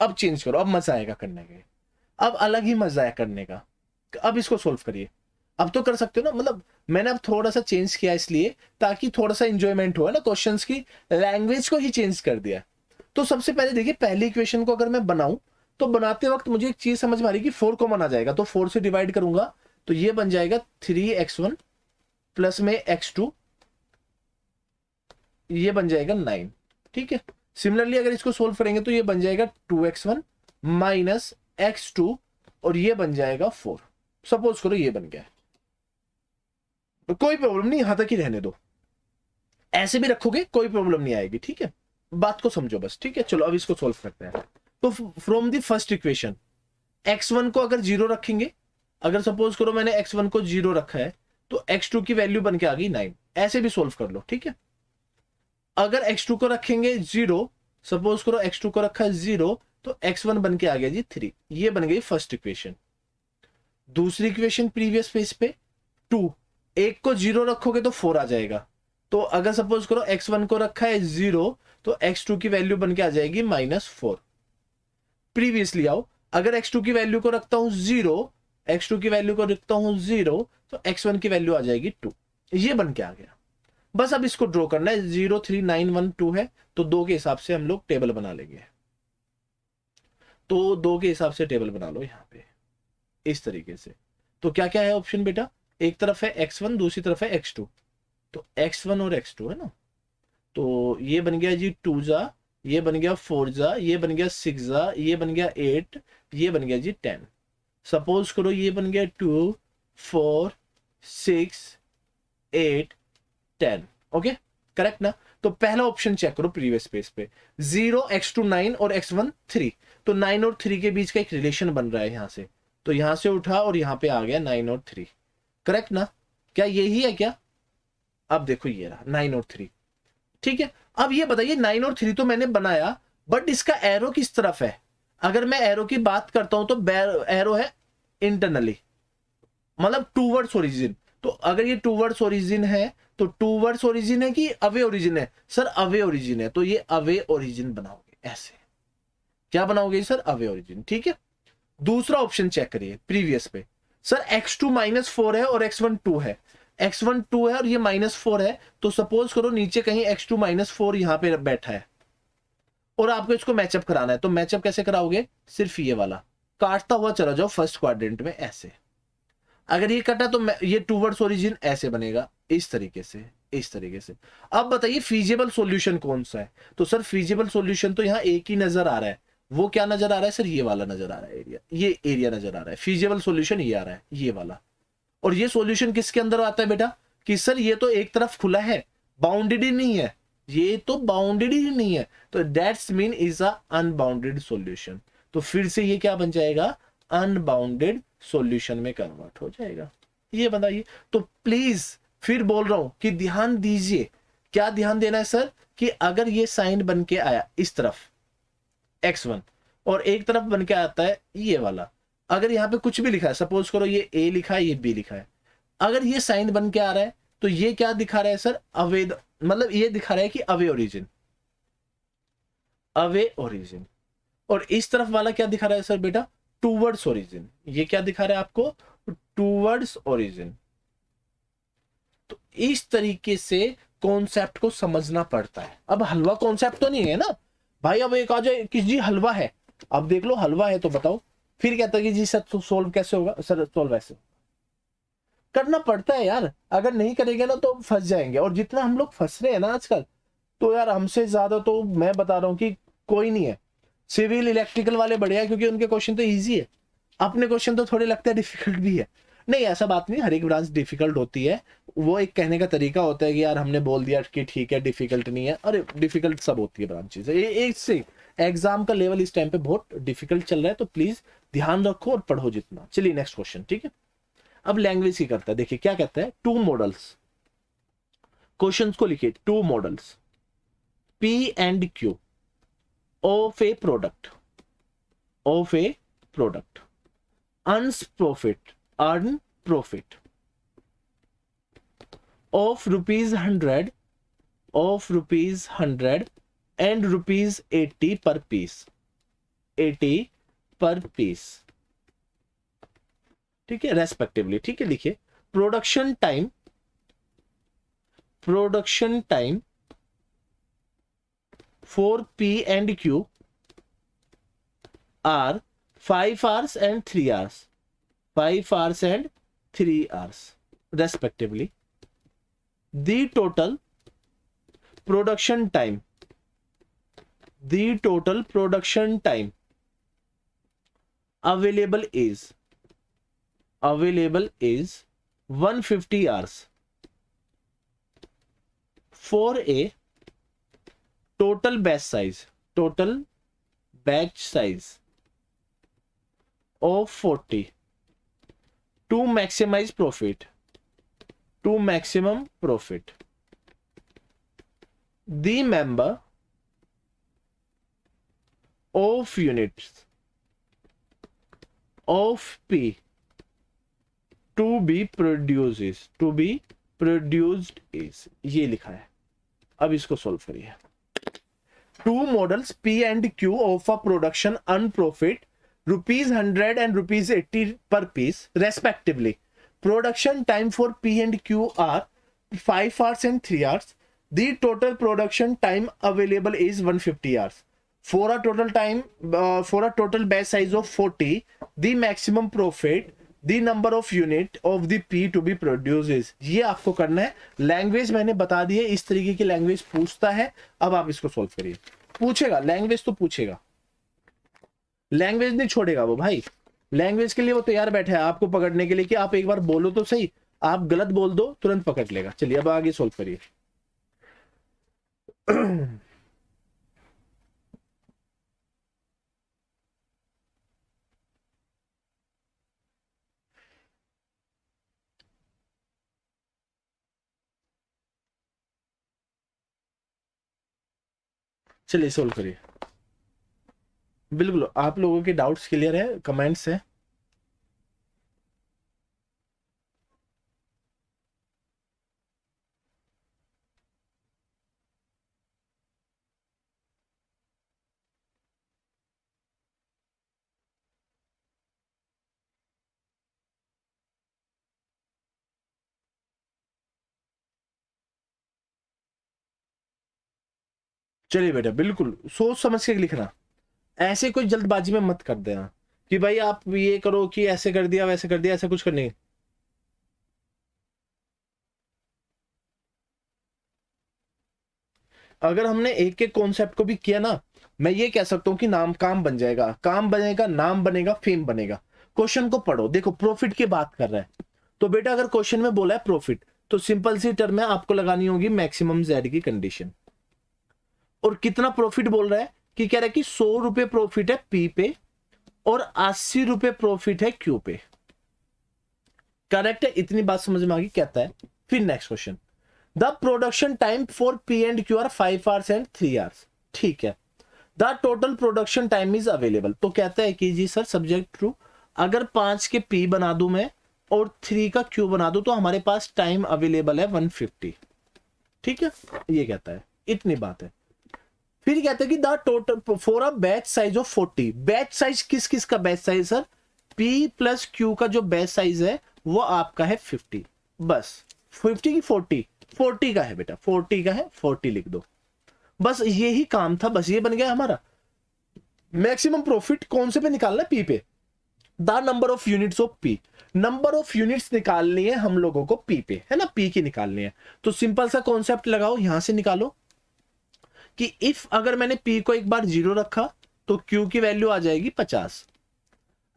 अब चेंज करो, अब मजा आएगा करने के, अब अलग ही मजा है करने का। अब इसको सोल्व करिए, अब तो कर सकते हो ना। मतलब मैंने अब थोड़ा सा चेंज किया इसलिए ताकि थोड़ा सा इंजॉयमेंट हो, है ना, क्वेश्चंस की लैंग्वेज को ही चेंज कर दिया। तो सबसे पहले देखिए, पहली इक्वेशन को अगर मैं बनाऊं तो बनाते वक्त मुझे एक चीज समझ में आ रही कि 4 कॉमन आ जाएगा, तो 4 से डिवाइड करूंगा तो ये बन जाएगा 3x1 प्लस में x2, ये बन जाएगा 9। ठीक है, सिमिलरली अगर इसको सोल्व करेंगे तो ये बन जाएगा 2x1 माइनस x2 और ये बन जाएगा 4। सपोज करो ये बन गया है, तो कोई प्रॉब्लम नहीं, यहां तक ही रहने दो, ऐसे भी रखोगे कोई प्रॉब्लम नहीं आएगी। ठीक है, बात को समझो बस। ठीक है, चलो अब इसको सोल्व करते हैं। तो from the first equation x1 को अगर 0 रखेंगे, अगर सपोज करो मैंने x1 को 0 रखा है तो x2 की वैल्यू बन के आ गई 9। ऐसे भी सोल्व कर लो। ठीक है, अगर x2 को रखेंगे 0, सपोज करो x2 को रखा है 0 तो x1 बन के आ गया जी 3। ये बन गई फर्स्ट इक्वेशन। दूसरी इक्वेशन प्रीवियस पेज पे 2, एक को 0 रखोगे तो 4 आ जाएगा। तो अगर सपोज करो x1 को रखा है 0 तो x2 की वैल्यू बन के आ जाएगी -4। प्रीवियसली आओ, अगर x2 की वैल्यू को रखता हूं 0, x2 की वैल्यू को रखता हूं 0 तो x1 की वैल्यू आ जाएगी 2। ये बन के आ गया। बस अब इसको ड्रॉ करना है। 0 3 9 1 2 है तो 2 के हिसाब से हम लोग टेबल बना लेंगे। तो 2 के हिसाब से टेबल बना लो यहां पे इस तरीके से। तो क्या क्या है ऑप्शन बेटा, एक तरफ है x1, दूसरी तरफ है x2। तो x1 और x2 है ना, तो ये बन गया जी 2 जा, ये बन गया 4 जा, ये बन गया 6 जा, ये बन गया 8, ये बन गया जी 10। सपोज करो ये बन गया 2 4 6 8 10। ओके, करेक्ट ना। तो पहला ऑप्शन चेक करो प्रीवियस पेज पे, 0 x2 9 और x1 3। तो 9 और 3 के बीच का एक रिलेशन बन रहा है यहां से, तो यहां से उठा और यहां पे आ गया 9 और 3। करेक्ट ना, क्या यही है क्या? अब देखो ये रहा 9 और 3। ठीक है, अब ये बताइए 9 और 3 तो मैंने बनाया, बट इसका एरो किस तरफ है? अगर मैं एरो की बात करता हूं तो एरो है इंटरनली, मतलब टूवर्ड्स ओरिजिन। तो अगर ये टूवर्ड्स ओरिजिन है तो टूवर्ड्स ओरिजिन है कि अवे ओरिजिन है? सर अवे ओरिजिन है, तो ये अवे ओरिजिन बनाओगे। ऐसे क्या बनाओगे सर? Away origin. ठीक है, दूसरा ऑप्शन चेक करिए प्रीवियस पे। सर x2 -4 है और x1 2 है, x1 2 है और ये -4 है। तो सपोज करो नीचे कहीं x2 -4 यहां पे बैठा है और आपको इसको मैचअप कराना है। तो मैचअप कैसे कराओगे? सिर्फ ये वाला काटता हुआ चला जाओ फर्स्ट क्वाड्रेंट में ऐसे। अगर ये कटा तो ये टूवर्ड्स ओरिजिन ऐसे बनेगा, इस तरीके से, इस तरीके से। अब बताइए फीजिबल सॉल्यूशन कौन सा है? तो सर फीजिबल सॉल्यूशन तो यहाँ एक ही नजर आ रहा है। वो क्या नजर आ रहा है सर? ये वाला नजर आ रहा है एरिया, ये एरिया नजर आ रहा है। फीजिबल सॉल्यूशन ये आ रहा है, ये वाला। और ये सॉल्यूशन किसके अंदर आता है बेटा? कि सर ये तो एक तरफ खुला है, बाउंडेड ही नहीं है, ये तो बाउंडेड ही नहीं है, तो that's mean is a unbounded solution. तो फिर से ये क्या बन जाएगा? अनबाउंडेड सॉल्यूशन में कन्वर्ट हो जाएगा। ये बताइए। तो प्लीज फिर बोल रहा हूं कि ध्यान दीजिए। क्या ध्यान देना है सर? कि अगर ये साइन बन के आया इस तरफ x1 और एक तरफ बन के आता है ये वाला, अगर यहाँ पे कुछ भी लिखा है, सपोज करो ये a लिखा है, ये b लिखा है, अगर ये साइन बन के आ रहा है तो ये क्या दिखा रहा है सर? अवे, मतलब ये दिखा रहा है कि अवे ओरिजिन, अवे ओरिजिन। और इस तरफ वाला क्या दिखा रहा है सर बेटा? Towards origin. ये क्या दिखा रहा है आपको? Towards origin. तो इस तरीके से कॉन्सेप्ट को समझना पड़ता है। अब हलवा कॉन्सेप्ट तो नहीं है ना भाई। अब एक आ जाए कि जी हलवा है, अब देख लो हलवा है तो बताओ, फिर कहता है कि जी सर सोल्व कैसे होगा? सर सोल्व ऐसे करना पड़ता है यार, अगर नहीं करेंगे ना तो फंस जाएंगे। और जितना हम लोग फंस रहे हैं ना आजकल, तो यार हमसे ज्यादा तो मैं बता रहा हूं कि कोई नहीं है। सिविल इलेक्ट्रिकल वाले बढ़िया, क्योंकि उनके क्वेश्चन तो इजी है, अपने क्वेश्चन तो थोड़े लगते हैं डिफिकल्ट भी है। नहीं ऐसा बात नहीं, हर एक ब्रांच डिफिकल्ट होती है, वो एक कहने का तरीका होता है कि यार हमने बोल दिया कि ठीक है डिफिकल्ट नहीं है। अरे डिफिकल्ट सब होती है ब्रांचेस। एक से एग्जाम का लेवल इस टाइम पे बहुत डिफिकल्ट चल रहा है, तो प्लीज ध्यान रखो और पढ़ो जितना। चलिए नेक्स्ट क्वेश्चन। ठीक है, अब लैंग्वेज की करता है। देखिए क्या कहता है, 2 मॉडल्स, क्वेश्चन को लिखिए 2 models P and Q of a product, earn profit of rupees 100, and ₹80 पर पीस, 80 पर पीस, ठीक है, रेस्पेक्टिवली। ठीक है, लिखिए production time for P and Q are 5 hours and 3 hours, 5 hours and 3 hours respectively. The total production time available is 150 hours for a total batch size of 40 to maximize profit, to maximum profit. The member of units of P to be produced is, ये लिखा है। अब इसको solve करिए। Two models P and Q of a production earn profit ₹100 and ₹80 per piece respectively. Production time for P and Q are 5 hours and 3 hours. The total production time available is 150 hours. For a total batch size of 40, the maximum profit, the number of unit of the P to be produced is. ये आपको करना है। Language मैंने बता दी है, इस तरीके की लैंग्वेज पूछता है। अब आप इसको सोल्व करिए। पूछेगा, लैंग्वेज तो पूछेगा, लैंग्वेज नहीं छोड़ेगा वो भाई। लैंग्वेज के लिए वो तैयार बैठा है आपको पकड़ने के लिए कि आप एक बार बोलो तो सही, आप गलत बोल दो तुरंत पकड़ लेगा। चलिए अब आगे सोल्व करिए। चलिए सोल्व करिए। बिल्कुल, आप लोगों के डाउट्स क्लियर है, कमेंट्स है। चलिए बेटा, बिल्कुल सोच समझ के लिखना, ऐसे कोई जल्दबाजी में मत कर देना कि भाई आप ये करो कि ऐसे कर दिया वैसे कर दिया, ऐसा कुछ करने। अगर हमने एक एक कॉन्सेप्ट को भी किया ना, मैं ये कह सकता हूं कि काम बनेगा, नाम बनेगा, फेम बनेगा। क्वेश्चन को पढ़ो, देखो प्रॉफिट की बात कर रहा है, तो बेटा अगर क्वेश्चन में बोला है प्रॉफिट, तो सिंपल सी टर्म में आपको लगानी होगी मैक्सिमम जेड की कंडीशन। और कितना प्रॉफिट बोल रहा है कि कह रहा है कि 100 रुपए प्रॉफिट है पी पे और 80 रुपए प्रॉफिट है क्यू पे। करेक्ट है, इतनी बात समझ में आ गई। कहता है फिर next question, the production time for P and Q R 5 hours and 3 hours। ठीक है, the total production time is available. तो कहता है कि जी सर सब्जेक्ट ट्रू, अगर 5 के पी बना दूं मैं और 3 का क्यू बना दूं तो हमारे पास टाइम अवेलेबल है 150। ठीक है, ये कहता है, इतनी बात है। फिर कहते हैं कि the total for a batch size of 40। Batch size किस किस का batch size sir? P plus Q का जो बैच साइज है वो आपका है 50। बस 50 की 40 का है बेटा, 40 का है, 40 लिख दो। बस यही काम था, बस ये बन गया हमारा। मैक्सिमम प्रॉफिट कौन से पे निकालना है? P पे। The number of units of P, number of units निकालनी है हम लोगों को P पे, है ना, P की निकालनी है। तो सिंपल सा कॉन्सेप्ट लगाओ, यहां से निकालो कि इफ अगर मैंने P को एक बार 0 रखा तो Q की वैल्यू आ जाएगी 50,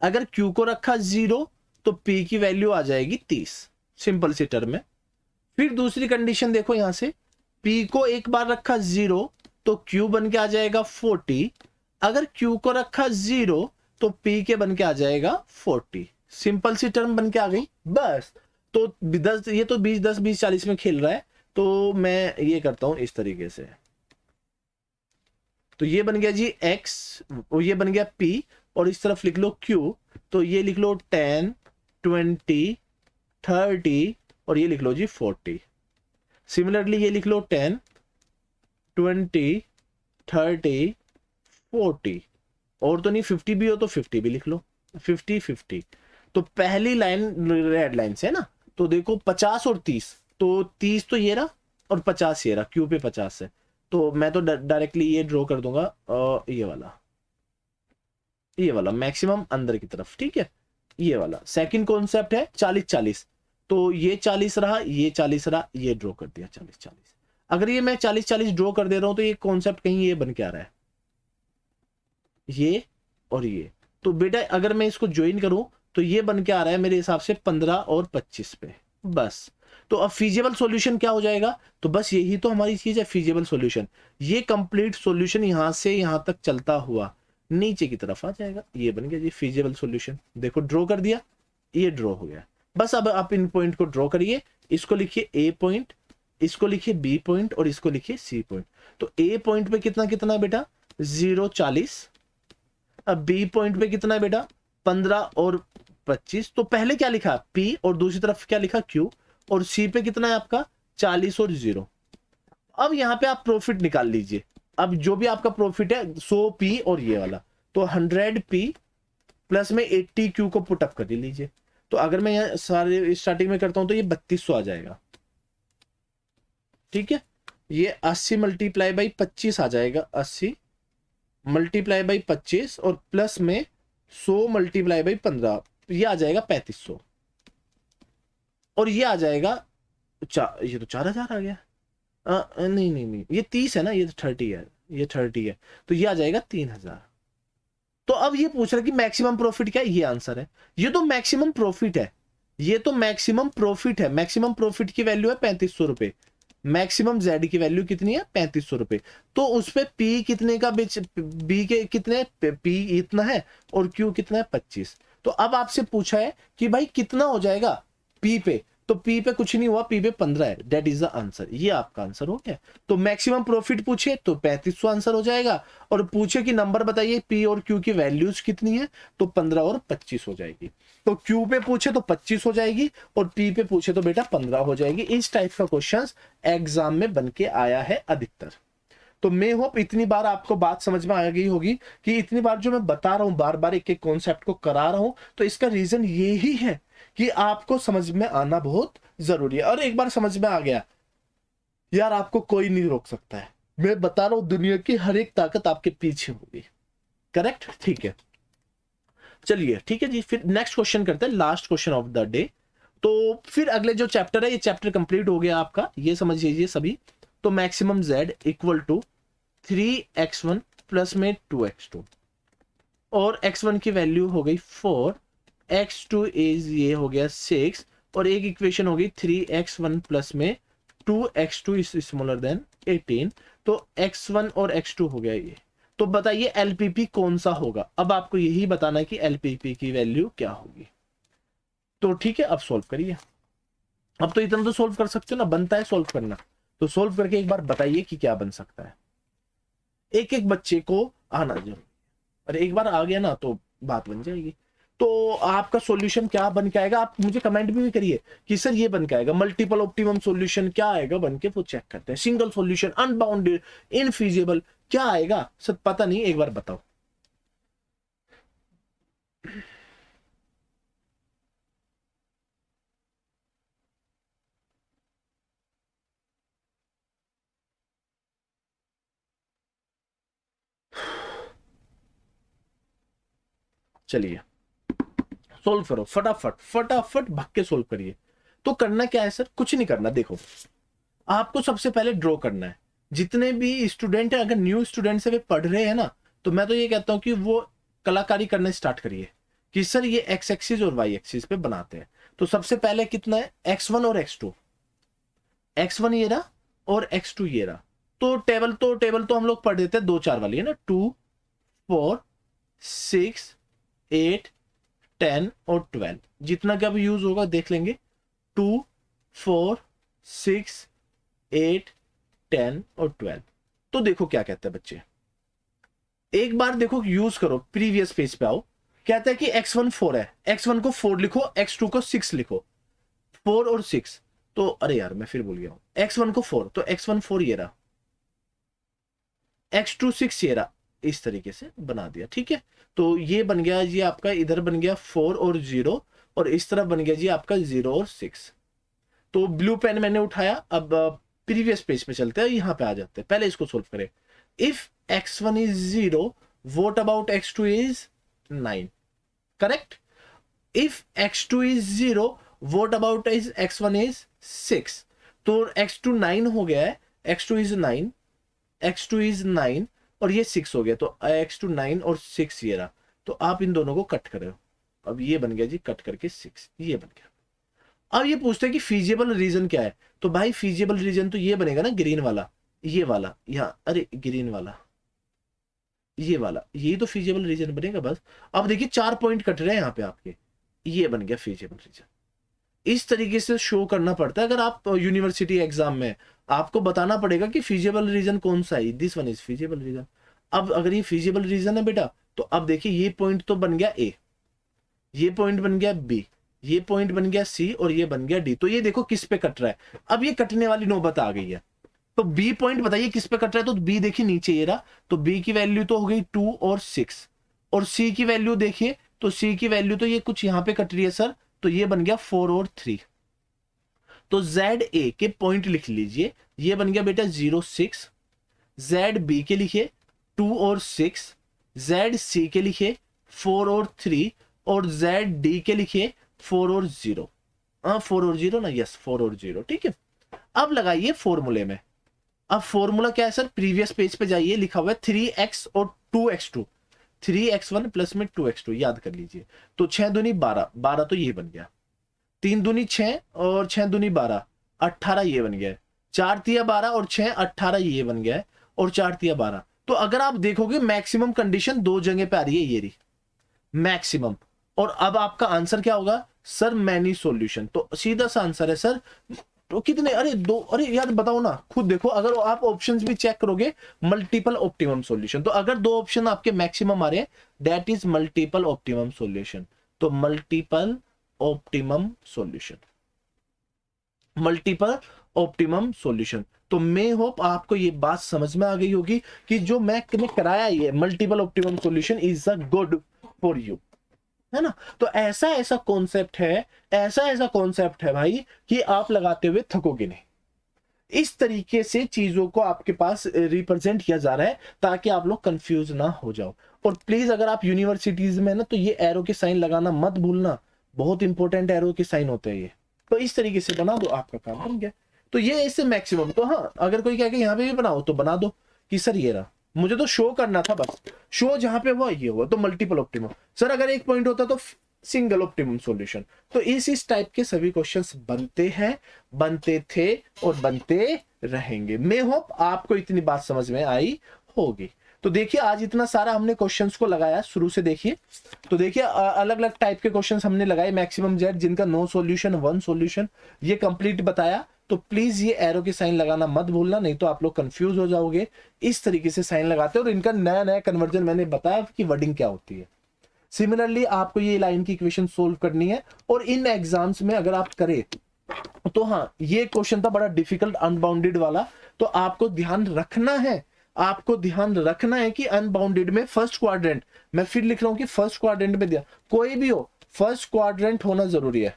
अगर Q को रखा 0 तो P की वैल्यू आ जाएगी 30। सिंपल सी टर्म में। फिर दूसरी कंडीशन देखो, यहां से P को एक बार रखा 0 तो Q बन के आ जाएगा 40, अगर Q को रखा 0 तो P के बन के आ जाएगा 40। सिंपल सी टर्म बन के आ गई। बस तो 10, ये तो 20 10 20 40 में खेल रहा है, तो मैं ये करता हूं इस तरीके से। तो ये बन गया जी x, और ये बन गया P, और इस तरफ लिख लो Q। तो ये लिख लो 10 20 30 और ये लिख लो जी 40। सिमिलरली ये लिख लो 10 20 30 40, और तो नहीं 50 भी हो तो 50 भी लिख लो, 50 50। तो पहली लाइन रेड लाइन से है ना, तो देखो 50 और 30, तो 30 तो ये रहा और 50 ये रहा, क्यू पे 50 है, तो मैं तो डायरेक्टली ये ड्रॉ कर दूंगा ये वाला मैक्सिमम अंदर की तरफ, ठीक है। ये वाला सेकंड कॉन्सेप्ट है 40 40, तो ये 40 रहा, ये 40 रहा, ये ड्रॉ कर दिया 40 40। अगर ये मैं 40 40 ड्रॉ कर दे रहा हूं तो ये कॉन्सेप्ट कहीं ये बन के आ रहा है, ये और ये। तो बेटा अगर मैं इसको ज्वाइन करूं तो ये बन के आ रहा है मेरे हिसाब से 15 और 25 पे, बस। तो अब फीजिबल सॉल्यूशन क्या हो जाएगा, तो बस यही तो हमारी चीज है फीजिबल सॉल्यूशन। ये कंप्लीट सॉल्यूशन यहां से यहां तक चलता हुआ नीचे की तरफ आ जाएगा, ये बन गया जी फीजिबल सॉल्यूशन। देखो ड्रॉ कर दिया, ये ड्रॉ हो गया। बस अब आप इन पॉइंट को ड्रॉ करिए, इसको लिखिए ए पॉइंट, इसको लिखिए बी पॉइंट और इसको लिखिए सी पॉइंट। तो ए पॉइंट पे कितना कितना है बेटा 0 40, अब बी पॉइंट पे कितना है बेटा 15 और 25। तो पहले क्या लिखा पी और दूसरी तरफ क्या लिखा क्यू, और सी पे कितना है आपका 40 और 0। अब यहां पे आप प्रॉफिट निकाल लीजिए, अब जो भी आपका प्रॉफिट है 100 पी और ये वाला, तो 100 पी प्लस में 80 क्यू को पुटअप कर लीजिए। तो अगर मैं यहाँ सारे स्टार्टिंग में करता हूं तो ये 3200 आ जाएगा, ठीक है। ये 80 मल्टीप्लाई बाई 25 आ जाएगा, 80 मल्टीप्लाई बाई 25 और प्लस में 100 मल्टीप्लाई बाई 15, ये आ जाएगा 3500, और ये आ जाएगा ये तो 4000 आ गया। नहीं नहीं नहीं, ये 30 है ना, ये 30 है, ये 30 है, तो ये आ जाएगा 3000। तो अब ये पूछ रहा है कि मैक्सिमम प्रॉफिट क्या है, ये आंसर है। ये तो मैक्सिमम प्रॉफिट है, ये तो मैक्सिमम प्रॉफिट है। मैक्सिमम प्रॉफिट की वैल्यू है 3500 रुपए, मैक्सिमम जेड की वैल्यू कितनी है 3500 रुपए। तो उस पे पी कितने का बेच, बी के कितने, पी इतना है और क्यू कितना है 25। तो अब आपसे पूछा है कि भाई कितना हो जाएगा पी पे, तो पी पे कुछ नहीं हुआ, पी पे 15 है, दैट इज द आंसर। ये आपका आंसर हो गया। तो मैक्सिमम प्रॉफिट पूछे तो 3500 आंसर हो जाएगा, और पूछे कि नंबर बताइए पी और क्यू की वैल्यूज कितनी है, तो 15 और 25 हो जाएगी। तो क्यू पे पूछे तो 25 हो जाएगी और पी पे पूछे तो बेटा 15 हो जाएगी। इस टाइप का क्वेश्चन एग्जाम में बन के आया है अधिकतर। तो मैं होप इतनी बार आपको बात समझ में आ गई होगी कि इतनी बार जो मैं बता रहा हूं, बार बार एक एक कॉन्सेप्ट को करा रहा हूं, तो इसका रीजन ये ही है कि आपको समझ में आना बहुत जरूरी है। और एक बार समझ में आ गया यार, आपको कोई नहीं रोक सकता है। मैं बता रहा हूं दुनिया की हर एक ताकत आपके पीछे होगी। करेक्ट, ठीक है। चलिए ठीक है जी, फिर नेक्स्ट क्वेश्चन करते हैं, last question of the day. तो फिर अगले जो चैप्टर है, ये चैप्टर कंप्लीट हो गया आपका, ये समझ लीजिए सभी। तो maximum z equal to 3x1 plus में 2x2, और x1 की वैल्यू हो गई 4, x2 इज ये हो गया 6, और एक इक्वेशन हो गई 3x1 प्लस में 2x2 इज स्मॉलर देन 18। तो x1 और x2 हो गया ये। तो बताइए एलपीपी कौन सा होगा। अब आपको यही बताना है कि एलपीपी की वैल्यू क्या होगी। तो ठीक है, अब सॉल्व करिए। अब तो इतना तो सॉल्व कर सकते हो ना, बनता है सॉल्व करना। तो सॉल्व करके एक बार बताइए कि क्या बन सकता है। एक एक बच्चे को आना जरूर, और एक बार आ गया ना तो बात बन जाएगी। तो आपका सॉल्यूशन क्या बन के आएगा, आप मुझे कमेंट भी करिए कि सर ये बन के आएगा। मल्टीपल ऑप्टिमम सॉल्यूशन क्या आएगा बन के, वो चेक करते हैं। सिंगल सॉल्यूशन, अनबाउंडेड, इनफीजिबल, क्या आएगा सर पता नहीं, एक बार बताओ। चलिए सोल्व करो, फटाफट फटाफट भाग के सोल्व करिए। तो करना क्या है सर, कुछ नहीं करना। देखो आपको सबसे पहले ड्रॉ करना है। जितने भी स्टूडेंट है, अगर न्यू स्टूडेंट से वे पढ़ रहे हैं ना, तो मैं तो ये कहता हूं कि वो कलाकारी करना स्टार्ट करिए कि सर ये एक्स एक्सिस और वाई एक्सिस पे बनाते हैं। तो सबसे पहले कितना है x1 और x2, x1 ये रहा और x2 ये रहा। तो टेबल तो हम लोग पढ़ देते हैं 2 4 वाली है ना, 2 4 6 8 10 और 12, जितना का भी यूज होगा देख लेंगे। 2 4 6 8 10 और 12। तो देखो क्या कहते हैं बच्चे, एक बार देखो यूज करो, प्रीवियस पेज पे आओ। कहता है कि x1 4 है, x1 को 4 लिखो, x2 को 6 लिखो। 4 और 6, तो अरे यार मैं फिर भूल गया हूं, x1 को 4, तो x1 4 ये रहा, x2 6 ये रहा, इस तरीके से बना दिया। ठीक है, तो ये बन गया जी आपका, इधर बन गया 4 और 0, और इस तरफ बन गया जी आपका 0 और 6। तो ब्लू पेन मैंने उठाया, अब प्रीवियस पेज पे चलते हैं, यहाँ पे आ जाते हैं, पहले इसको सोल्व करें। If x1 is 0, what about x2 is 9, correct. If x2 is 0, what about is x1 is 6, तो x2 9 हो गया है, x2 इज 9, x2 इज 9 और ये 6 हो गया, तो x2 9 और 6 ये रहा। तो आप इन दोनों को कट करो, अब ये बन गया जी कट करके 6, ये बन गया। अब ये पूछते हैं कि फीजिबल रीजन क्या है, तो भाई फीजिबल रीजन तो ये बनेगा ना, ग्रीन वाला, ये वाला, यहाँ, अरे ग्रीन वाला, ये वाला, यही तो फीजिबल रीजन बनेगा बस। अब देखिए 4 पॉइंट कट रहे हैं यहाँ पे आपके, ये बन गया फीजिबल रीजन। इस तरीके से शो करना पड़ता है। अगर आप यूनिवर्सिटी एग्जाम में, आपको बताना पड़ेगा कि फीजिबल रीजन कौन सा है, this one is feasible reason. अब अगर ये फीजिबल रीजन है बेटा, तो अब देखिए ये पॉइंट तो बन गया ए, ये पॉइंट बन गया बी, ये पॉइंट बन गया सी, और ये बन गया डी। तो ये देखो किस पे कट रहा है, अब ये कटने वाली नौबत आ गई है। तो बी पॉइंट बताइए किस पे कट रहा है, तो बी देखिए नीचे ये रहा, तो बी की वैल्यू तो हो गई 2 और 6, और सी की वैल्यू देखिए, तो सी की वैल्यू तो ये कुछ यहां पे कट रही है सर, तो ये बन गया 4 और 3। तो जेड ए के पॉइंट लिख लीजिए, ये बन गया बेटा 0 6, जेड बी के लिखे 2 और 6, जेड सी के लिखे 4 और 3, और जेड डी के लिखे 4 और 0। 4 और 0 ना, यस 4 और 0, ठीक है। अब लगाइए फॉर्मूले में। अब फॉर्मूला क्या है सर, प्रीवियस पेज पे जाइए, लिखा हुआ है 3x और 2x2, 3x1 प्लस में 2x2, याद कर लीजिए। तो 6 दूनी 12, 12 तो ये बन गया, 3 दूनी 6 और 6 दूनी 12, 18 ये बन गया, 4 तिया 12 और 6 18 ये बन गया है, और 4 तिया 12। तो अगर आप देखोगे मैक्सिमम कंडीशन 2 जगह पे आ रही है, ये रही मैक्सिमम। और अब आपका आंसर क्या होगा सर, मैनी सॉल्यूशन। तो सीधा सा आंसर है सर, तो कितने, अरे 2, अरे यार बताओ ना, खुद देखो, अगर आप ऑप्शंस भी चेक करोगे, मल्टीपल ऑप्टिमम सॉल्यूशन। तो अगर 2 ऑप्शन आपके मैक्सिमम आ रहे हैं, that is multiple optimum solution. तो multiple optimum solution, multiple optimum solution. तो मैं होप आपको ये बात समझ में आ गई होगी कि जो मैंने कराया, ये multiple optimum solution is a good for you, है ना। तो ऐसा ऐसा कॉन्सेप्ट है, ऐसा कॉन्सेप्ट है भाई कि आप लगाते हुए थकोगे नहीं। इस तरीके से चीजों को आपके पास रिप्रेजेंट किया जा रहा है ताकि आप लोग कंफ्यूज ना हो जाओ। और प्लीज अगर आप यूनिवर्सिटीज में ना, तो ये एरो के साइन लगाना मत भूलना, बहुत इंपॉर्टेंट एरो के साइन होते हैं ये। तो इस तरीके से बना दो, आपका काम बन गया। तो ये इससे मैक्सिमम। तो हाँ, अगर कोई कहे कि यहाँ पे भी बनाओ, तो बना दो कि सर ये रहा, मुझे तो शो करना था बस, शो जहां पे हुआ ये हुआ, तो मल्टीपल ऑप्टिमम। सर अगर एक पॉइंट होता तो सिंगल ऑप्टिमम सॉल्यूशन। तो इस टाइप के सभी क्वेश्चंस बनते हैं, बनते थे और बनते रहेंगे। मैं होप आपको इतनी बात समझ में आई होगी। तो देखिए आज इतना सारा हमने क्वेश्चंस को लगाया शुरू से, देखिए तो देखिए अलग अलग टाइप के क्वेश्चंस हमने लगाए, मैक्सिमम जेड जिनका नो सॉल्यूशन 1 सॉल्यूशन, ये कंप्लीट बताया। तो प्लीज ये एरो के साइन लगाना मत भूलना, नहीं तो आप लोग कंफ्यूज हो जाओगे। इस तरीके से साइन लगाते हैं, और इनका नया नया कन्वर्जन मैंने बताया कि वर्डिंग क्या होती है। सिमिलरली आपको ये लाइन की इक्वेशन सोल्व करनी है, और इन एग्जाम्स में अगर आप करें तो हाँ, ये क्वेश्चन था बड़ा डिफिकल्ट अनबाउंडेड वाला। तो आपको ध्यान रखना है, आपको ध्यान रखना है कि अनबाउंडेड में फर्स्ट क्वाड्रेंट, मैं फिर लिख रहा हूं कि फर्स्ट क्वाड्रेंट में दिया, कोई भी हो फर्स्ट क्वाड्रेंट होना जरूरी है।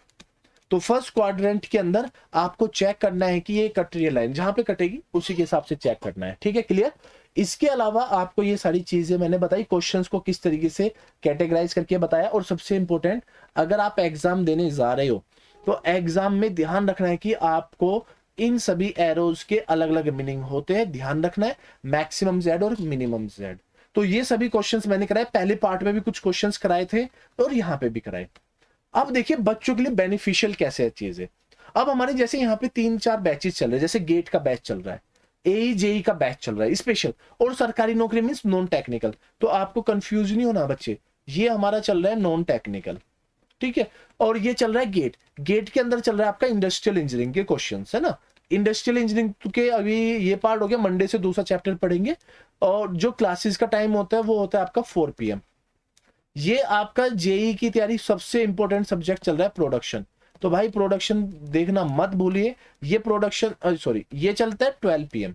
तो फर्स्ट क्वाड्रेंट के अंदर आपको चेक करना है कि ये कट रही है लाइन, जहां पे कटेगी उसी के हिसाब से चेक करना है, ठीक है, क्लियर। इसके अलावा आपको ये सारी चीजें मैंने बताई, क्वेश्चंस को किस तरीके से कैटेगराइज करके बताया। और सबसे इंपॉर्टेंट, अगर आप एग्जाम देने जा रहे हो तो एग्जाम में ध्यान रखना है कि आपको इन सभी एरोज के अलग अलग मीनिंग होते हैं, ध्यान रखना है, मैक्सिमम जेड और मिनिमम जेड। तो ये सभी क्वेश्चंस मैंने कराए, पहले पार्ट में भी कुछ क्वेश्चंस कराए थे और यहाँ पे भी कराए। अब देखिए बच्चों के लिए बेनिफिशियल कैसे है चीजें। अब हमारे जैसे यहाँ पे 3-4 बैचेस चल रहे हैं, जैसे गेट का बैच चल रहा है, AE-JEE का बैच चल रहा है स्पेशल, और सरकारी नौकरी मींस नॉन टेक्निकल। तो आपको कंफ्यूज नहीं होना बच्चे, ये हमारा चल रहा है नॉन टेक्निकल, ठीक है। और ये चल रहा है गेट, गेट के अंदर चल रहा है आपका इंडस्ट्रियल इंजीनियरिंग के क्वेश्चंस, है ना। इंडस्ट्रियल इंजीनियरिंग के अभी ये पार्ट हो गया, मंडे से दूसरा चैप्टर पढ़ेंगे, और जो क्लासेस का टाइम होता है वो होता है आपका 4 PM। ये आपका जेई की तैयारी सबसे इंपॉर्टेंट सब्जेक्ट चल रहा है प्रोडक्शन। तो भाई प्रोडक्शन देखना मत भूलिए, ये प्रोडक्शन सॉरी ये चलता है 12 PM,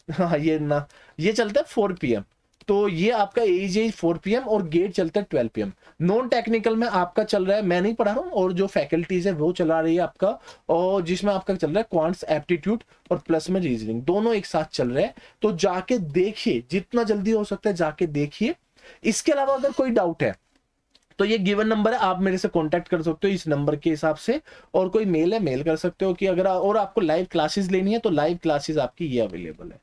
हाँ ये चलता है 4 PM। तो ये आपका एज 4 PM और गेट चलता है 12 PM। नॉन टेक्निकल में आपका चल रहा है, मैं नहीं पढ़ा रहा हूँ, और जो फैकल्टीज है वो चला रही है आपका, और जिसमें आपका चल रहा है क्वांट्स एप्टीट्यूड और प्लस में रीजनिंग, दोनों एक साथ चल रहे हैं। तो जाके देखिए, जितना जल्दी हो सकता है जाके देखिए। इसके अलावा अगर कोई डाउट है तो ये गिवन नंबर है, आप मेरे से कांटेक्ट कर सकते हो इस नंबर के हिसाब से, और कोई मेल है मेल कर सकते हो कि अगर और आपको लाइव क्लासेस लेनी है तो लाइव क्लासेस आपकी ये अवेलेबल है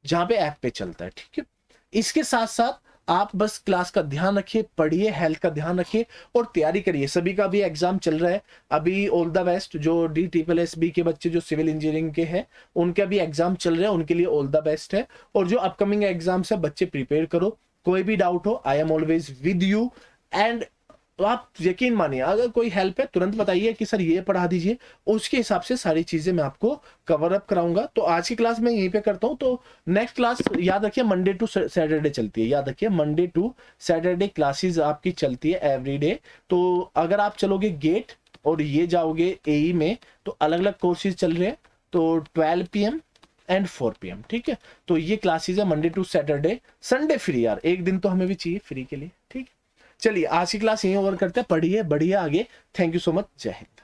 जहां पे ऐप पे चलता है, ठीक है। इसके साथ साथ आप बस क्लास का ध्यान रखिए, पढ़िए, हेल्थ का ध्यान रखिए और तैयारी करिए। सभी का भी एग्जाम चल रहा है अभी, ऑल द बेस्ट। जो DSSB के बच्चे जो सिविल इंजीनियरिंग के हैं उनका भी एग्जाम चल रहे हैं, उनके लिए ऑल द बेस्ट है। और जो अपकमिंग एग्जाम्स है बच्चे प्रिपेयर करो, कोई भी डाउट हो I am always with you. And तो आप यकीन मानिए, अगर कोई हेल्प है तुरंत बताइए कि सर ये पढ़ा दीजिए, उसके हिसाब से सारी चीजें मैं आपको कवर अप कराऊंगा। तो आज की क्लास मैं यहीं पे करता हूं। तो नेक्स्ट क्लास याद रखिए मंडे टू सैटरडे चलती है, याद रखिए मंडे टू सैटरडे क्लासेस आपकी चलती है एवरी डे। तो अगर आप चलोगे गेट और ये जाओगे AE में तो अलग अलग कोर्सेज चल रहे हैं, तो 12 PM एंड 4 PM, ठीक है। तो ये क्लासेज है Monday to Saturday, Sunday free यार, एक दिन तो हमें भी चाहिए फ्री के लिए, ठीक है। चलिए आज की क्लास यहीं ओवर करते हैं, पढ़िए बढ़िए आगे। थैंक यू सो मच, जय हिंद।